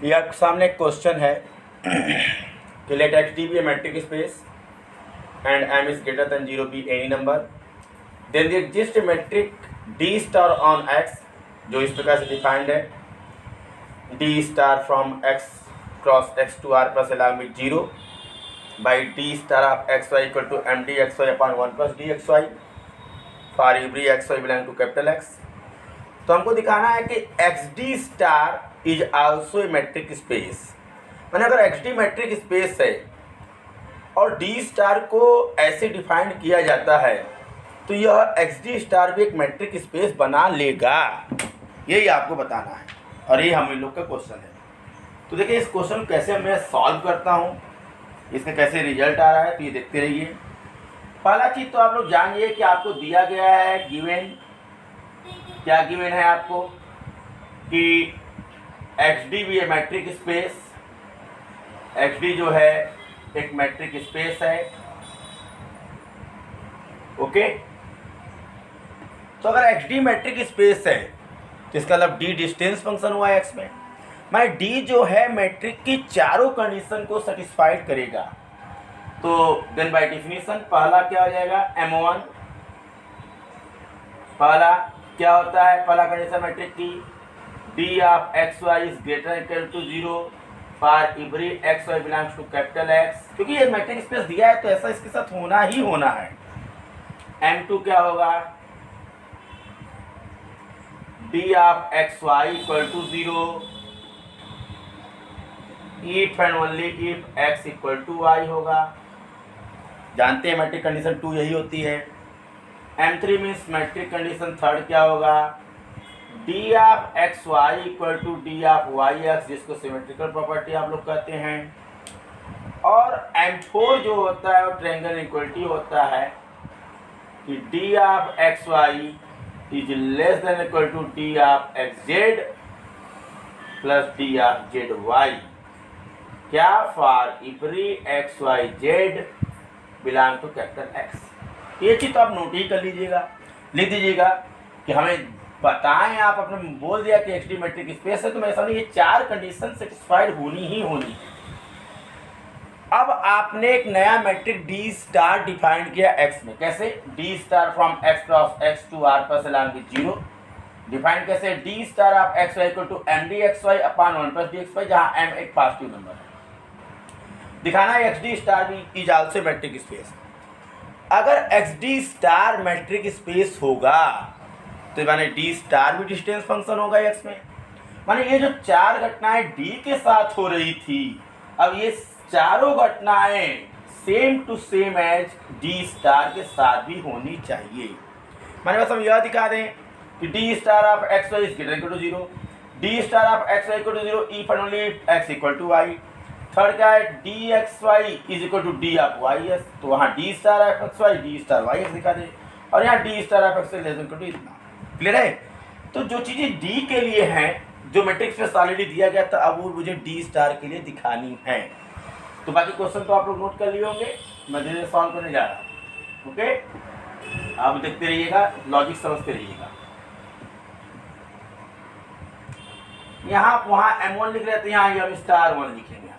यह सामने एक क्वेश्चन है कि let X D be a metric space and M is greater than 0 be any number, then the exist metric D star on X, जो इस प्रकार से डिफाइंड है, D star from X cross X to R plus along with 0 by D star of X Y equal to M D X Y upon 1 plus D X Y for every X Y belong to capital X. तो हमको दिखाना है कि x D star is also a metric space. मैंने अगर X D matric space है और D star को ऐसे डिफाइन किया जाता है तो यह एक्स डी स्टार भी एक मैट्रिक स्पेस बना लेगा, यही आपको बताना है और ये हम लोग का क्वेश्चन है। तो देखिए इस क्वेश्चन को कैसे मैं सॉल्व करता हूँ, इसका कैसे रिजल्ट आ रहा है, तो ये देखते रहिए। पहला चीज़ तो आप लोग जानिए कि आपको दिया गया है गिवन, क्या गिवन है आपको कि एक्स डी भी है मैट्रिक स्पेस, एक्स डी जो है एक मैट्रिक स्पेस है। ओके, तो अगर एक्स डी मैट्रिक स्पेस है तो इसका मतलब डी डिस्टेंस फंक्शन हुआ है एक्स में, माने डी जो है मैट्रिक की चारों कंडीशन को सेटिस्फाइड करेगा। तो देन बाय डेफिनेशन पहला क्या हो जाएगा, M1। पहला क्या होता है, पहला कंडीशन मैट्रिक की D of X Y is greater equal to 0 for every X Y belongs to capital X. क्योंकि ये मैट्रिक स्पेस दिया है तो ऐसा इसके साथ होना ही होना है। M2 क्या होगा, D of X Y equal to 0 if and only if X equal to Y होगा। जानते हैं मैट्रिक कंडीशन 2 यही होती है। M3 means matric condition third क्या होगा, D of X Y equal to D of Y X, जिसको symmetrical property आप लोग कहते हैं। और M4 जो होता है वो ट्रायंगल इक्वलिटी होता है कि D of X Y is less than equal to D of X Z plus D of Z Y, क्या for every X Y Z belong to capital X. ये चीज़ तो आप नोट ही कर लीजिएगा, लिख दीजिएगा कि हमें बताएं, आप अपने बोल दिया कि एक्स डी मैट्रिक स्पेस है तो मैं समझ ये चार कंडीशन सेटिस्फाइड होनी ही होनी है। अब आपने एक नया मैट्रिक डी स्टार डिफाइन किया एक्स में, कैसे, D star from X cross X to R plus along with 0 define कैसे, D star of X Y equal to M D X Y upon 1 plus D X Y, जहाँ M एक positive number है। दिखाना है X D star भी is also metric space. अगर X D star metric space होगा तो माने डी स्टार भी डिस्टेंस फंक्शन होगा एक्स में। माने ये जो चार घटनाएं डी के साथ हो रही थी, अब ये चारों घटनाएं same to same as D star के साथ भी होनी चाहिए। माने बस हम यह दिखा दें कि D star of X Y is greater equal to 0, D star of X Y equal to 0 if and only if X equal to Y. Third क्या है, D X Y is equal to D of Y S, तो वहाँ D star of X Y D star Y S दिखा दे, और यहाँ D star of X Y less than equal to इतना। Clear है। तो जो चीज़ें डी के लिए हैं, जो मैट्रिक्स में ऑलरेडी दिया गया था, अब वो मुझे डी स्टार के लिए दिखानी है। तो बाकी क्वेश्चन तो आप लोग नोट कर लिए होंगे, मैं धीरे धीरे सॉल्व करने जा रहा हूँ। ओके, आप देखते रहिएगा, लॉजिक समझते रहिएगा। यहाँ वहाँ M1 लिख रहे थे, यहाँ M स्टार 1 लिखेंगे,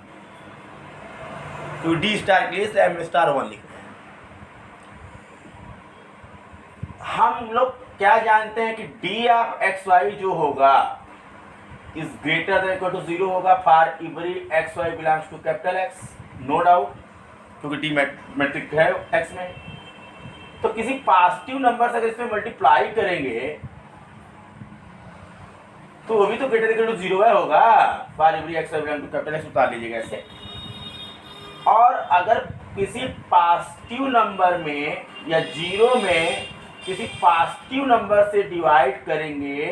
तो डी स्टार के लिए M स्टार 1 लिख रहे हैं। हम लोग क्या जानते हैं कि डी ऑफ एक्स वाई जो होगा is greater than equal to 0 होगा for every X Y belongs to capital X, no doubt, क्योंकि डी मैट्रिक है एक्स में। तो किसी पॉजिटिव नंबर से अगर इसमें मल्टीप्लाई करेंगे तो वो भी तो ग्रेटर इक्वल टू 0 है होगा for every X Y belong to capital X, उतार लीजिएगा ऐसे। और अगर किसी पॉजिटिव नंबर में या 0 में किसी पॉजिटिव नंबर से डिवाइड करेंगे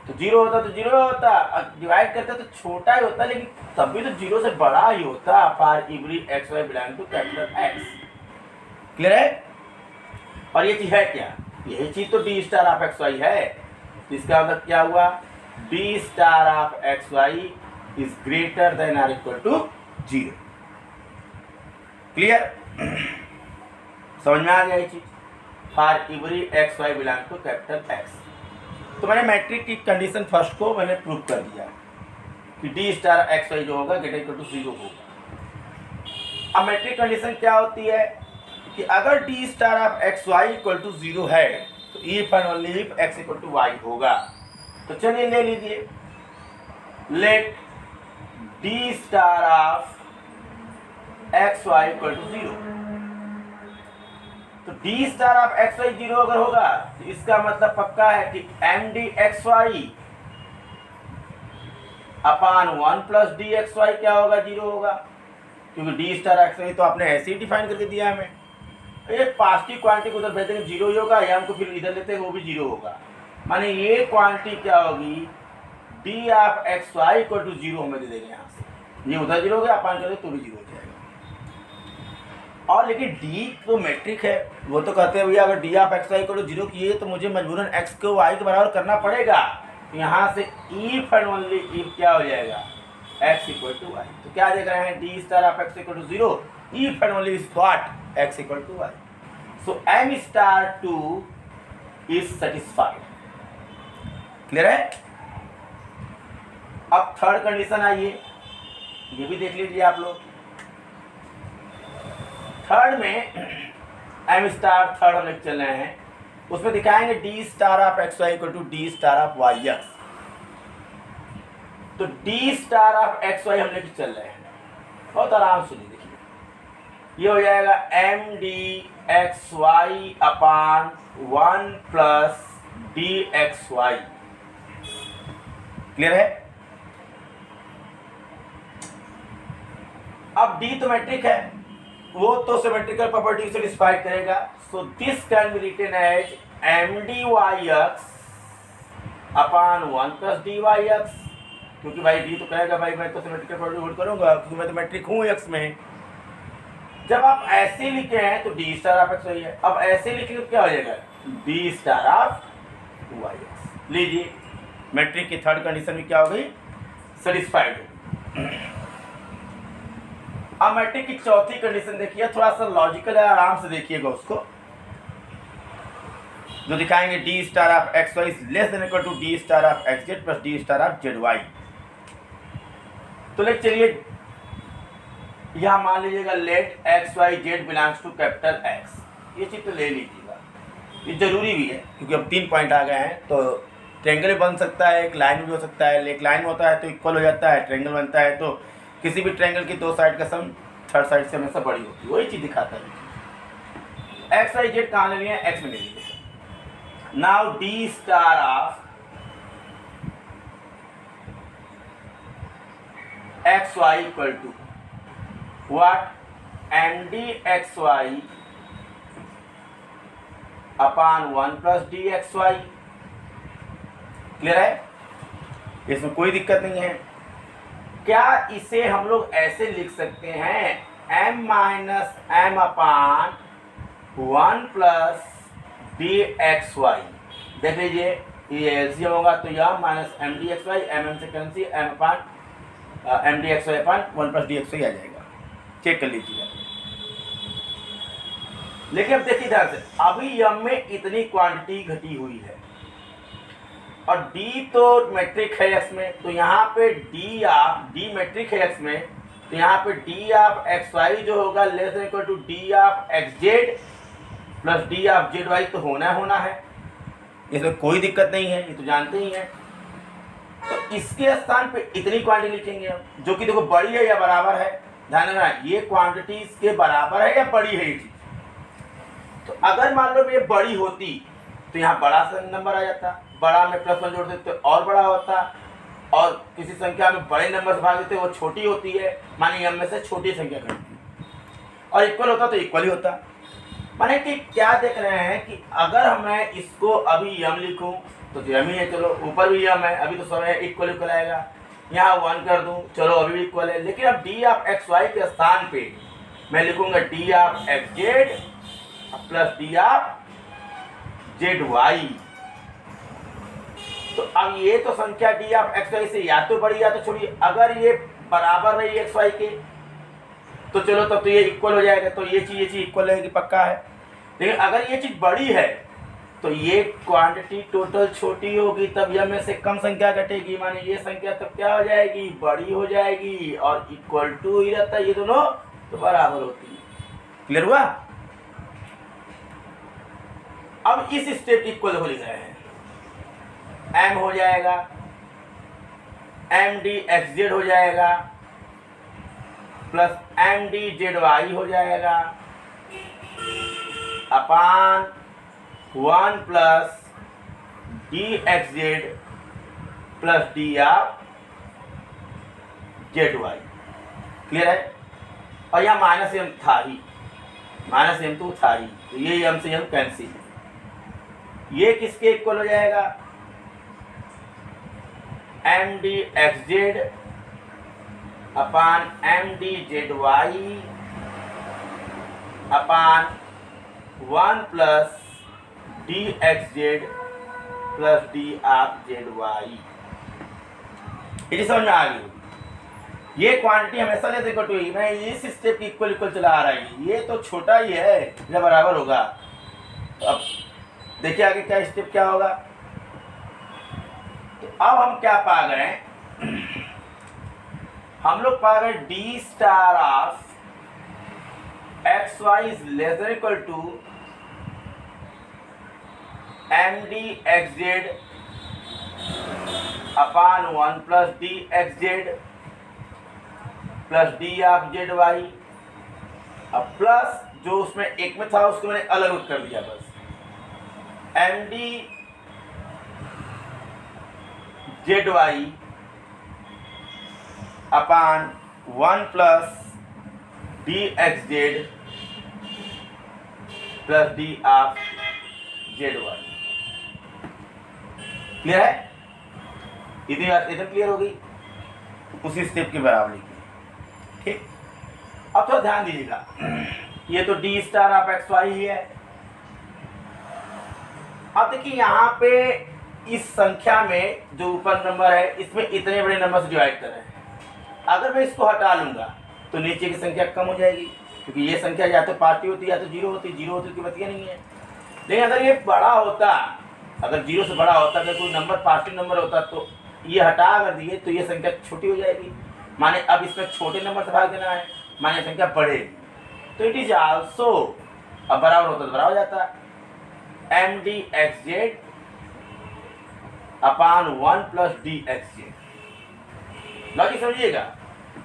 तो 0 होता तो 0 होता, डिवाइड करते तो छोटा ही होता, लेकिन तब भी तो 0 से बड़ा ही होता for every X Y belong to capital X. Clear है। और ये चीज है क्या, यही चीज तो D star of X Y है। इसका मतलब क्या हुआ, D star of X Y is greater than or equal to 0। Clear, समझ में आ गया ये चीज, for every X Y belong to capital X. तो मैंने मैट्रिक की कंडीशन फर्स्ट को मैंने प्रूव कर दिया। कि डी स्टार एक्स वाई जो होगा ग्रेटर इक्वल टू 0 होगा। अब मैट्रिक कंडीशन क्या होती है कि अगर D star of X Y equal to 0 है तो if and only if X equal to Y होगा। तो चलिए ले लीजिए, let D star of X Y equal to 0। तो D star of X Y 0 अगर होगा तो इसका मतलब पक्का है कि M D X Y upon 1 plus D X Y क्या होगा, 0 होगा, क्योंकि डी स्टार एक्स वाई तो आपने ऐसे ही डिफाइन करके दिया हमें। एक पॉजिटिव क्वांटिटी को उधर भेज देंगे 0 ही होगा, या हमको फिर इधर लेते हैं वो भी 0 होगा। माने ये क्वांटिटी क्या होगी, D of X Y equal to 0 हमें दे देंगे यहाँ से, ये उधर 0 हो गया, अपान कर दे तो भी 0 हो जाएगा। और लेकिन डी तो मैट्रिक है, वो तो कहते हैं भैया अगर D of X Y equal to 0 किए तो मुझे मजबूरन एक्स को वाई के बराबर करना पड़ेगा। यहाँ से इफ एंड ओनली इफ क्या हो जाएगा, x इक्वल टू वाई। तो क्या देख रहे हैं, D star of X equal to 0 if and only if what, x equal to Y. So m star 2 is satisfied. Clear है। अब थर्ड कंडीशन आइए, ये भी देख लीजिए आप लोग। थर्ड में m स्टार थर्ड हम लोग चल रहे हैं, उसमें दिखाएंगे D star of X Y equal to D star of Y X. तो D star of X Y हम लेके चल रहे हैं, बहुत आराम से देखिए, ये हो जाएगा M D X Y upon 1 plus D X Y. Clear है। अब डी तो मैट्रिक है, वो तो सिमेट्रिकल प्रॉपर्टी सेटिस्फाई करेगा। So this can be written as M D Y X upon 1 plus D Y X, क्योंकि भाई डी तो कहेगा भाई मैं तो सिमेट्रिकल प्रॉपर्टी होल्ड करूंगा क्योंकि मैं तो मैट्रिक हूँ एक्स में। जब आप ऐसे लिखे हैं तो D star of X Y है, अब ऐसे लिखे तो क्या हो जाएगा, D star of Y X. लीजिए मैट्रिक की थर्ड कंडीशन में क्या हो गई, सेटिस्फाइड हो। अब मैट्रिक की चौथी कंडीशन देखिए, थोड़ा सा लॉजिकल है, आराम से देखिएगा उसको, जो दिखाएंगे D star of X Y is less than equal to D star of X Z plus D star of Z Y. तो लेट चलिए यहां मान लीजिएगा let X Y Z belongs to capital X, ये चीज तो ले लीजिएगा, ये जरूरी भी है क्योंकि अब 3 पॉइंट आ गए हैं। तो ट्रायंगल भी बन सकता है, एक लाइन भी हो सकता है, एक लाइन में होता है तो इक्वल हो जाता है, ट्रायंगल बनता है तो किसी भी ट्रायंगल की 2 साइड का सम थर्ड साइड से हमेशा बड़ी होती है, वही चीज दिखाता है। एक्स वाई जेड कहाँ ले लिए, एक्स में ले लीजिए। Now D star of X Y equal to what, M D X Y upon 1 plus D X Y. Clear है, इसमें कोई दिक्कत नहीं है। क्या इसे हम लोग ऐसे लिख सकते हैं, m minus M upon 1 plus D X Y. देख लीजिए ये एलसीएम होगा तो यह minus M D X Y, M से cancel, M upon M D X Y upon 1 plus D X Y आ जाएगा। चेक कर लीजिए। लेकिन अब देखिए ध्यान से, अभी यम में इतनी क्वांटिटी घटी हुई है और डी तो मैट्रिक है एक्स में, तो यहाँ पे डी ऑफ डी मैट्रिक है एक्स में, तो यहाँ पे डी ऑफ एक्स वाई जो होगा less than equal to D of X Z plus D of Z Y, तो होना है, इसमें कोई दिक्कत नहीं है, ये तो जानते ही हैं। तो इसके स्थान पे इतनी क्वांटिटी लिखेंगे हम, जो कि देखो बड़ी है या बराबर है, ध्यान रखना ये क्वांटिटी इसके बराबर है या बड़ी है ये चीज। तो अगर मान लो ये बड़ी होती तो यहाँ बड़ा सा नंबर आ जाता, बड़ा में +1 जोड़ देते तो और बड़ा होता, और किसी संख्या में बड़े नंबर से भाग देते वो छोटी होती है, माने m में से छोटी संख्या घटती, और इक्वल होता तो इक्वल ही होता। माने कि क्या देख रहे हैं कि अगर मैं इसको अभी m लिखूं तो m ही है, चलो ऊपर भी m है, अभी तो सब है, इक्वल इक्वल आएगा, यहाँ 1 कर दूं चलो अभी भी इक्वल है। लेकिन अब डी ऑफ एक्स वाई के स्थान पे मैं लिखूंगा D of X Z plus D of Z Y. तो अब ये तो संख्या डी ऑफ एक्स वाई से या तो बड़ी या तो छोटी, अगर ये बराबर रही एक्स वाई के तो चलो तो ये इक्वल हो जाएगा, तो ये चीज इक्वल रहेगी, पक्का है। लेकिन अगर ये चीज बड़ी है तो ये क्वांटिटी टोटल छोटी होगी तब यह में से कम संख्या घटेगी, माने ये संख्या तब क्या हो जाएगी, बड़ी हो जाएगी, और इक्वल टू ही रहता है, ये दोनों तो बराबर होती है। क्लियर हुआ? अब इस स्टेप इक्वल हो लिख रहे हैं, m हो जाएगा md xz हो जाएगा प्लस md zy हो जाएगा अपान 1 plus dxz plus d of zy। Clear है? और यहाँ माइनस एम था ही, माइनस एम तो था ही, तो ये एम से एम कैंसिल। ये किसके इक्वल हो जाएगा, md xz upon md zy upon 1 plus dxz plus d of zy। ये समझ में आ गई? ये क्वांटिटी हमेशा लेते इक्वल टू ही, मैं इस स्टेप की इक्वल इक्वल चला आ रहा है, ये तो छोटा ही है, जब बराबर होगा। तो अब देखिए आगे क्या स्टेप क्या होगा। तो अब हम क्या पा गए, हम लोग पा गए D star of X Y is less than equal to md xz upon 1 plus D xz plus D of Z Y. अब प्लस जो उसमें एक में था उसको मैंने अलग कर दिया, बस md Z Y upon 1 plus D xz plus D of Z Y. Clear है? इधर क्लियर हो गई, उसी स्टेप के बराबर लिखिए। ठीक, अब थोड़ा ध्यान दीजिएगा, ये तो D star of X why he है। अब देखिए यहाँ पे इस संख्या में जो ऊपर नंबर है इसमें इतने बड़े नंबर से डिवाइड कर रहे हैं। अगर मैं इसको हटा लूंगा तो नीचे की संख्या कम हो जाएगी, क्योंकि ये संख्या या तो पॉजिटिव होती है या तो जीरो होती है, जीरो होती की बतिया नहीं है। लेकिन अगर ये बड़ा होता, अगर जीरो से बड़ा होता, अगर कोई नंबर पॉजिटिव नंबर होता तो ये हटा कर दिए तो ये संख्या छोटी हो जाएगी, माने अब इसमें छोटे नंबर से भाग देना है, माने संख्या बढ़ेगी। तो इट इज आल्सो, अब बराबर होता तो बराबर हो जाता md xz upon 1 plus D xz। Logic समझिएगा,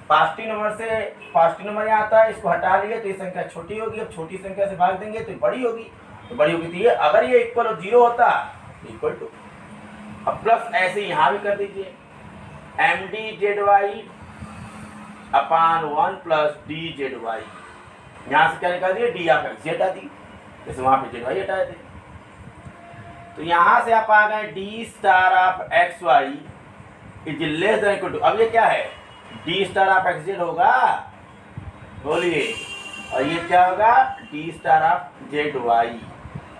पॉजिटिव नंबर से पॉजिटिव नंबर यहाँ आता है, इसको हटा लिए तो ये संख्या छोटी होगी, अब छोटी संख्या से भाग देंगे तो बड़ी होगी, तो बड़ी होगी। तो ये अगर ये इक्वल और जीरो होता तो इक्वल टू, अब प्लस ऐसे यहाँ भी कर दीजिए md zy अपान 1 प्लस डी जेड वाई। यहाँ से क्या निकाल दिए, डी ऑफ एक्स हटा दी, जैसे वहाँ पे जेड वाई हटाए थे। तो यहाँ से आप आ गए D star of X Y is less than equal to, अब ये क्या है, D star of X Z होगा, बोलिए, और ये क्या होगा, D star of Z Y.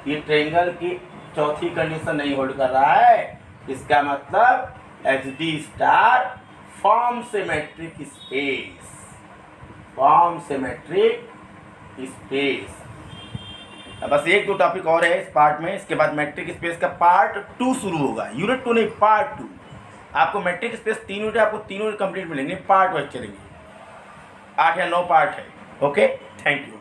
ये ट्रायंगल की चौथी कंडीशन नहीं होल्ड कर रहा है, इसका मतलब x D star form symmetric space, form symmetric space. अब बस एक दो टॉपिक और है इस पार्ट में, इसके बाद मैट्रिक स्पेस का पार्ट 2 शुरू होगा, यूनिट 2 नहीं पार्ट 2। आपको मैट्रिक स्पेस 3 यूनिट, आपको 3 यूनिट कंप्लीट मिलेंगे, पार्ट वाइज चलेंगे, 8 या 9 पार्ट है। Okay, thank you.